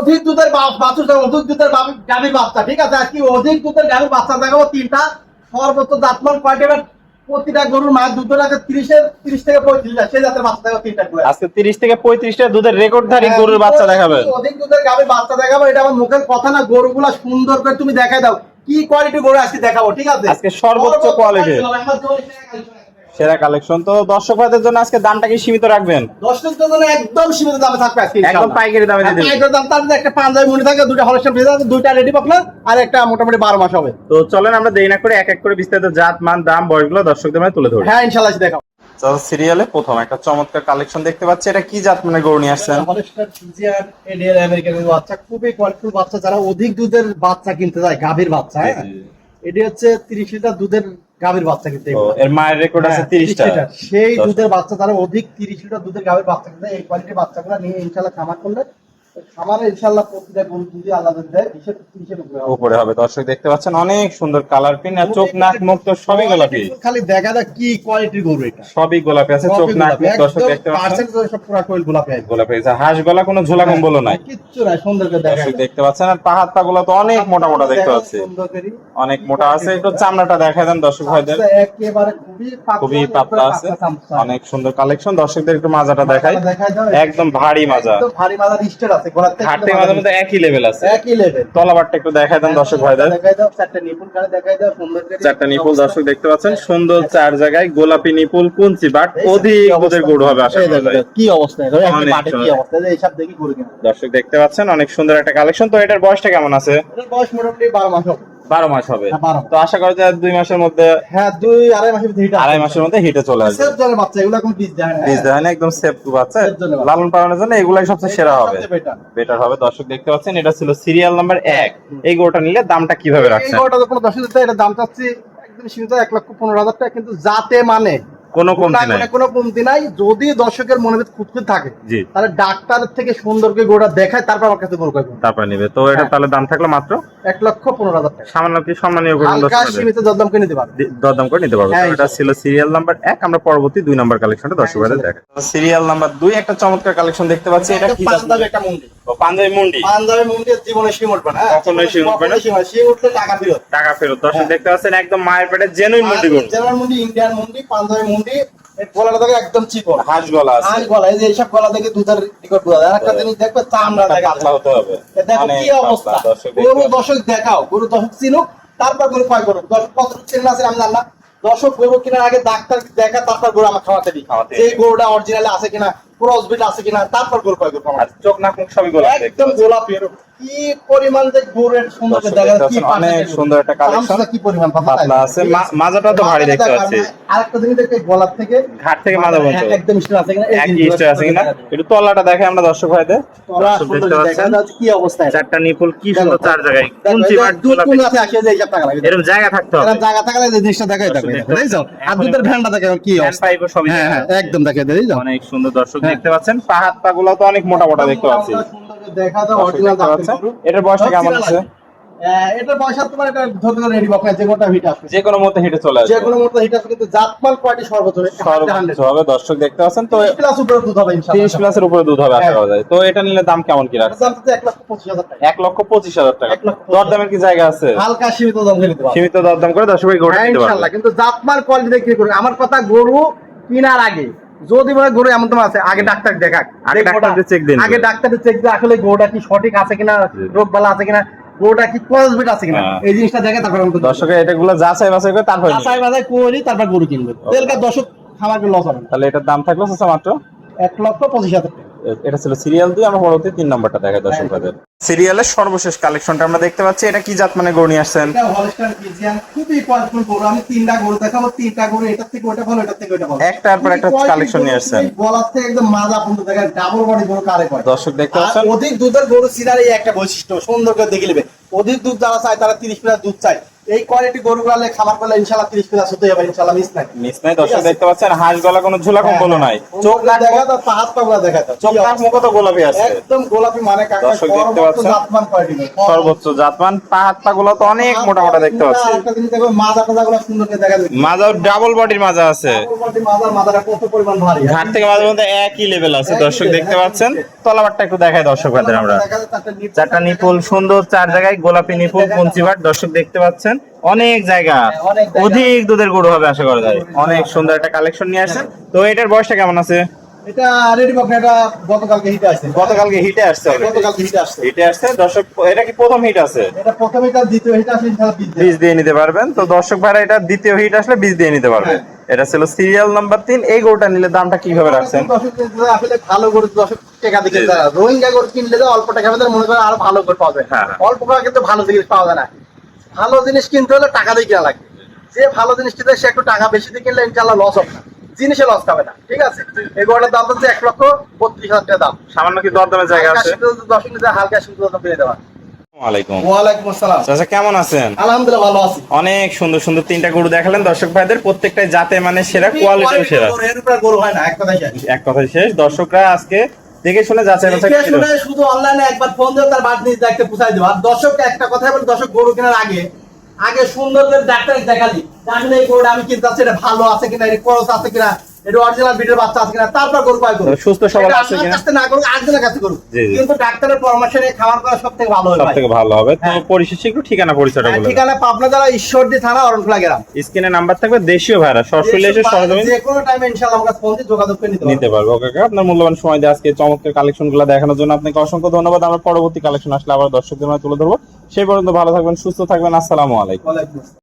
অধিক দুধের বাছুর, অধিক দুধের গাভীর বাচ্চা, ঠিক আছে। আজকে অধিক দুধের গাভীর বাচ্চা দেখাবো তিনটা, সর্বোচ্চ জাতমান কোয়ালিটি। প্রতিটা গরুর মায়ের দুধ লাগে 30 থেকে 35 সেই জাতের বাচ্চা দেখাবো তিনটা করে। আজকে 30 থেকে 35টা দুধের রেকর্ডধারী গরুর বাচ্চা দেখাবেন। অধিক দুধের গাভীর বাচ্চা দেখাবো, এটা আমার মুখের কথা না, গরুগুলা সুন্দর করে তুমি দেখাই দাও কি কোয়ালিটি গরু আজকে দেখাবো, ঠিক আছে। আজকে সর্বোচ্চ কোয়ালিটি সেরা কালেকশন। তো দর্শক ভাইদের জন্য আজকে দামটা কি সীমিত রাখবেন? দর্শকদের জন্য একদম সীমিত দামে থাকবে আজকে, একদম পাইকারি দামে দিয়ে দিবেন। পাইকারি দাম। তার একটা পাঞ্জাবি মুন্ডি থাকে, দুটো হলস্টাইন ফ্রিজ আছে, দুইটা রেডি পাকলা, আর একটা মোটামুটি 12 মাস হবে। তো চলেন আমরা দেরি না করে এক এক করে বিস্তারিত জাত মান দাম বয়সগুলো দর্শকদের মাঝে তুলে ধরি। হ্যাঁ ইনশাআল্লাহ দেখাও। তো সিরিয়ালে প্রথম একটা চমৎকার কালেকশন দেখতে পাচ্ছি, এটা কি জাত মানে গরু নিয়ে আসছেন? হলস্টাইন ফ্রিজিয়ান এডিয়ার আমেরিকান বাচ্চা, খুবই কোয়ালিটিফুল বাচ্চা। যারা অধিক দুধের বাচ্চা কিনতে যায়, গাভীর বাচ্চা, হ্যাঁ এটি হচ্ছে 30 লিটার দুধের গাভীর বাচ্চা কিনতে। এর মায়ের রেকর্ড আছে 30টা। সেই দুধের বাচ্চা যারা অধিক 30 লিটার দুধের গাভীর বাচ্চা কিনতে, এই কোয়ালিটির বাচ্চাগুলো নিয়ে ইনশাআল্লাহ খামার করলে খামারে ইনশাআল্লাহ প্রতিটা গরু যদি আলাদা দেয় 20-30 উপরে হবে। দর্শক দেখতে পাচ্ছেন অনেক সুন্দর কালার পিন, আর চোখ নাক মুখ তো সবই গোলাপি। খালি দেখা যায় কি কোয়ালিটির গরু এটা, সবই গোলাপি আছে, চোখ নাক মুখ দর্শক দেখতে পাচ্ছেন সব পুরো কোয়েল গোলাপি আছে, গোলাপি আছে। হাঁস গলা কোনো ঝোলা কম্বলও নাই, কিচ্ছু নাই, সুন্দর করে দেখা দর্শক দেখতে পাচ্ছেন। আর পা হাত পা গুলো তো অনেক মোটা মোটা দেখতে পাচ্ছি, অনেক মোটা আছে। একটু চামড়াটা দেখায় দেন দর্শক ভাইদের। একেবারে খুবই পাতলা আছে, অনেক সুন্দর কালেকশন। দর্শকদের একটু মাজাটা দেখাই, একদম ভারী মাজা, একদম ভারী মাজা স্টার আছে, গোলাপ থেকে হাট থেকে মাজার মধ্যে একই লেভেল আছে, একই লেভেল। তলাবারটা একটু দেখায় দেন দর্শক ভাইদের। দেখাই দাও চারটা নিপুল কারে, দেখাই দাও সুন্দর করে চারটা নিপুল দর্শক দেখতে পাচ্ছেন, সুন্দর চার জায়গায় গোলাপি নিপুল কুঞ্চি বাট অধিক ওদের গরু হবে আশা করা যায়। কি অবস্থা এখন একটা বাটে কি অবস্থা, এই সব দেখি গরু কিনা। দর্শক দেখতে পাচ্ছেন অনেক সুন্দর একটা কালেকশন। তো এটার বয়সটা কেমন আছে? এর বয়স মোটামুটি 12 মাস হবে। 12 মাস হবে। 12 তো আশা করা যায় 2 মাসের মধ্যে, হ্যাঁ 2-2.5 মাসের ভিতরে হিট আসে। 2.5 মাসের মধ্যে হিটে চলে আসবে। সেফ জনের বাচ্চা, এগুলা কোন বীজ দেয় না, বীজ দেয় না, একদম সেফ বাচ্চা। লালন পালনের জন্য এগুলাই সবচেয়ে সেরা হবে, বেটার হবে। দর্শক দেখতে পাচ্ছেন এটা ছিল সিরিয়াল নাম্বার 1। এই গরুটা নিলে দামটা কিভাবে রাখছেন? এই গরুটা তো কোনো দর্শক দিতে, এটা দাম চাচ্ছি একদম সীমিত 1,15,000 টাকা, কিন্তু জাতে মানে কোনো কমতি নাই, কোনো কমতি নাই। যদি দর্শকের মনে ভিতরে খুঁতখুঁত থাকে জি, তাহলে ডাক্তারের থেকে সুন্দর করে গোটা দেখায় তারপর আমার কাছে গরু কিনবে, তারপর নিবে। তো এটা তাহলে দাম থাকলো মাত্র 1,15,000 টাকা। সামান্য কি সম্মানীয় করুন হালকা দর্শক, সীমিত দরদাম করে নিতে পারবে, দরদাম করে নিতে পারবো। হ্যাঁ, এটা ছিল সিরিয়াল নাম্বার 1। আমরা পরবর্তী 2 নাম্বার কালেকশনটা দর্শকদের দেখাই। সিরিয়াল নাম্বার 2 একটা চমৎকার কালেকশন দেখতে পাচ্ছি, এটা কি জাত? পাঞ্জাবি একটা মুন্ডি, পাঞ্জাবি মুন্ডি। পাঞ্জাবি মুন্ডি জীবনে শিং উঠবে না, কখনোই শিং উঠবে না, শিং উঠলে টাকা ফেরত, টাকা ফেরত। দর্শক দেখতে পাচ্ছেন একদম মায়ের পেটে জেনুইন মুন্ডি গরু, জেনুইন মুন্ডি, ইন্ডিয়ান মুন্ডি, পাঞ্জাবি মুন্ডি। এই গলাটা দেখো একদম চিকন, হাঁস গলা আছে, হাঁস গলা। এই যে এইসব গলা দেখে দুধের টিকট বোঝা যায়। আরেকটা জিনিস দেখবে, চামড়া দেখা পাতলা হতে হবে, দেখো অনেক কি অবস্থা। পাতলা। দর্শক গরু দর্শক দেখাও, গরু দর্শক চিনুক, তারপর গরু ক্রয় করুক। দর্শক কত চেনেন আছে আমি জানলাম, দর্শক গরু কেনার আগে ডাক্তার দেখা, তারপর গরু আমার খাওয়াতে দিই, যে গরুটা অরিজিনাল আছে কিনা, ক্রসবিট আছে কিনা, তারপর গরু ক্রয় করবো। আর চোখ নাক মুখ সবই গোলাপি, একদম গোলাপি। কি পরিমাণ যে গরুর সুন্দর দেখা যায়, কি অনেক সুন্দর একটা কালেকশন, কি পরিমাণ পাতলা আছে। মাজাটা তো ভারী দেখতে পাচ্ছি। আরেকটা জিনিস দেখে গলার থেকে ঘাট থেকে মাজা পর্যন্ত একদম স্টার আছে কিনা, একই স্টার আছে কিনা একটু তলাটা দেখে আমরা দর্শক ভাইদের। তলা সুন্দর দেখা যাচ্ছে, কি অবস্থা। চারটা নিপুল কি সুন্দর চার জায়গায়, কুঞ্চি বাট দুধ গোলাপি। কোন আছে আসে যে হিসাব টাকা লাগে, এরকম জায়গা থাকতে হবে, এরকম জায়গা থাকলে যে জিনিসটা দেখাই থাকবে, বুঝছো? আর দুধের ভ্যানটা দেখে কি অবস্থা, পাইবো সবই। হ্যাঁ হ্যাঁ একদম দেখাই দেই। অনেক সুন্দর দর্শক দেখতে পাচ্ছেন, পা হাত পা গুলো তো অনেক মোটা মোটা দেখতে পাচ্ছি। দেখা যায় অরিজিনাল পাচ্ছেন। এটার বয়সটা কেমন আছে? এটার বয়স তোমার এটা ধরতে রেডি বাপা, যে কোনটা হিট আসবে, যে কোনো মতে হিটে চলে আসবে, যে কোনো মতো হিট আসবে, কিন্তু জাতমাল কোয়ালিটি সর্বোচ্চ হবে। দর্শক দেখতে পাচ্ছেন। তো প্লাস উপরে দুধ হবে ইনশাআল্লাহ, 30 প্লাসের উপরে দুধ হবে আশা করা যায়। তো এটা নিলে দাম কেমন কি রাখছেন? দাম তো 1,25,000 টাকা। 1,25,000 টাকা। দরদামের কি জায়গা আছে? হালকা সীমিত দাম করে দিতে পারবো, সীমিত দরদাম করে দর্শক ভাই গরু নিতে পারবে ইনশাআল্লাহ। কিন্তু জাতমাল কোয়ালিটি দেখে করে আমার কথা, গরু কেনার আগে যদি মনে গরু এমন তোমার আছে, আগে ডাক্তার দেখাক, আগে ডাক্তারকে চেক দিন, আগে ডাক্তারের চেক দিয়ে আসলে গরুটা কি সঠিক আছে কিনা, রোগ বালা আছে কিনা, গরুটা কি ক্রসবিট আছে কিনা, এই জিনিসটা দেখে তারপর দর্শকের এটাগুলো যাচাই বাছাই করে তারপর যাচাই বাছাই করি, তারপর গরু কিনবে। তেলকা দর্শক খামারকে লস হবে না। তাহলে এটার দাম থাকলো মাত্র 1,25,000 টাকা। এটা ছিল সিরিয়াল 2। আমরা পরবর্তী 3 নাম্বারটা দেখাই দর্শক ভাইদের। সিরিয়ালের সর্বশেষ কালেকশনটা আমরা দেখতে পাচ্ছি, এটা কি জাত মানে গরু নিয়ে আসছেন? এটা হলস্টাইন ফ্রিজিয়ান, খুবই কোয়ালিটিফুল গরু। আমি তিনটা গরু দেখাবো, তিনটা গরু এটার থেকে ওটা ভালো, এটার থেকে ওটা ভালো, একটার পর একটা কালেকশন নিয়ে আসছেন। গলার থেকে একদম মাজা পর্যন্ত দেখেন, ডাবল বডি গরু কারে কয়। দর্শক দেখতে পাচ্ছেন, অধিক দুধের গরু সিনার এই একটা বৈশিষ্ট্য, সুন্দর করে দেখে নেবে। অধিক দুধ যারা চায় তারা 30 প্লাস দুধ চায়, এই কোয়ালিটি গরুগুলো খাবার করলে ইনশাআল্লাহ 30+ হতে যাবে ইনশাআল্লাহ, মিস নাই। মিস নাই। দর্শক দেখতে পাচ্ছেন হাঁস গলা কোনো ঝোলা কম্বল নাই, চোখ নাক দেখা দাও, হাত পাগুলো দেখা দাও, চোখ নাক মুখ তো গোলাপি আছে, একদম গোলাপি মানে কাকা দর্শক দেখতে পাচ্ছেন জাতমান কোয়ালিটি, সর্বোচ্চ জাতমান। পা হাত পা গুলো তো অনেক মোটা মোটা দেখতে পাচ্ছি। আরেকটা জিনিস দেখো, মাজা টাজাগুলো সুন্দর করে দেখা যাচ্ছে, মাজা ডাবল বডির মাজা আছে, মাজাটা কত পরিমাণ ভারী, ঘাট থেকে মাঝে মধ্যে একই লেভেল আছে। দর্শক দেখতে পাচ্ছেন তলাবারটা একটু দেখায় দর্শক ভাইদের আমরা। চারটা নিপুল সুন্দর, 4 জায়গায় গোলাপি নিপুল পঞ্চিবার। দর্শক দেখতে পাচ্ছেন অনেক জায়গা, অধিক দুধের গরু হবে আশা করা যায়। অনেক সুন্দর একটা কালেকশন নিয়ে আসছেন। তো এটার বয়সটা কেমন আছে? এটা রেডি বাপ, এটা গতকালকে হিটে আসছে, গতকালকে হিটে আসছে, গতকালকে হিটে আসছে, হিটে আসছে। দর্শক এটা কি প্রথম হিট আছে? এটা প্রথম হিট আর দ্বিতীয় হিট আসলে ইনশাআল্লাহ বীজ দিয়ে নিতে পারবেন। তো দর্শক ভাইরা এটা দ্বিতীয় হিট আসলে বীজ দিয়ে নিতে পারবে। এটা ছিল সিরিয়াল নাম্বার 3। এই গরুটা নিলে দামটা কিভাবে রাখছেন? আসলে ভালো গরু 10 টাকা দিয়ে কিনতে হয়। রোহিঙ্গা গরু কিনলে যে অল্প টাকা মধ্যে মনে করেন আরো ভালো গরু পাওয়া যায়, অল্প টাকা কিন্তু ভালো জিনিস পাওয়া যায় না। ভালো জিনিস কিনতে হলে টাকা দিয়ে কেনা লাগে, যে ভালো জিনিস কিনতে সে একটু টাকা বেশি দিয়ে কিনলে ইনশাআল্লাহ লস হবে না, জিনিসে লস খাবে না, ঠিক আছে। এই গরুটার দাম হচ্ছে 1,32,000 টাকা দাম। সামান্য কি দরদামের জায়গা আছে? 10 মিনিটে হালকা সুন্দর পেয়ে দেওয়া। ওয়ালাইকুম ওয়ালাইকুম আসসালাম। চাচা কেমন আছেন? আলহামদুলিল্লাহ ভালো আছি। অনেক সুন্দর সুন্দর 3টা গরু দেখালেন দর্শক ভাইদের, প্রত্যেকটাই জাতে মানে সেরা, কোয়ালিটিও সেরা, এর উপরে গরু হয় না, এক কথাই শেষ। এক কথায় শেষ। দর্শকরা আজকে দেখে শুনে যাচাই বাছাই করে শুনে শুধু অনলাইনে একবার ফোন দিও, তার বাদ নিজ দেখতে পুছাই দিও। আর দর্শককে একটা কথাই বলি, দর্শক গরু কেনার আগে আগে সুন্দর করে ডাক্তার দেখালি, আসলে এই গরুটা আমি কিনতে চাচ্ছি, এটা ভালো আছে কিনা, এটা খরচ আছে কিনা, এটা অরিজিনাল বিটের বাচ্চা আছে কিনা, তারপর গরু পাই করুন, সুস্থ সবল আছে কিনা, কাছে না করুন, আরেকজনের কাছে করুন। জি, জি। কিন্তু ডাক্তারের পরামর্শ নিয়ে খাবার করা সবথেকে ভালো হবে, সবথেকে ভালো হবে। তো পরিশেষে একটু ঠিকানা পরিচয়টা বলে দেন। ঠিকানা পাবনা জেলা ঈশ্বরদী থানা অরণখোলা গ্রাম। স্ক্রিনে নাম্বার থাকবে, দেশীয় ভাইরা সরাসরি এসে সরজমিন যে কোনো টাইমে ইনশাআল্লাহ আমার কাছে ফোন দিয়ে যোগাযোগ করে নিতে পারবে। ওকে কাকা, আপনার মূল্যবান সময় দিয়ে আজকে চমৎকার কালেকশন গুলো দেখানোর জন্য আপনাকে অসংখ্য ধন্যবাদ। আমরা পরবর্তী কালেকশন আসলে আবার দর্শকদের মাঝে তুলে ধরবো। সেই পর্যন্ত ভালো থাকবেন, সুস্থ থাকবেন। আসসালামু আলাইকুম। ওয়ালাইকুম আসসালাম।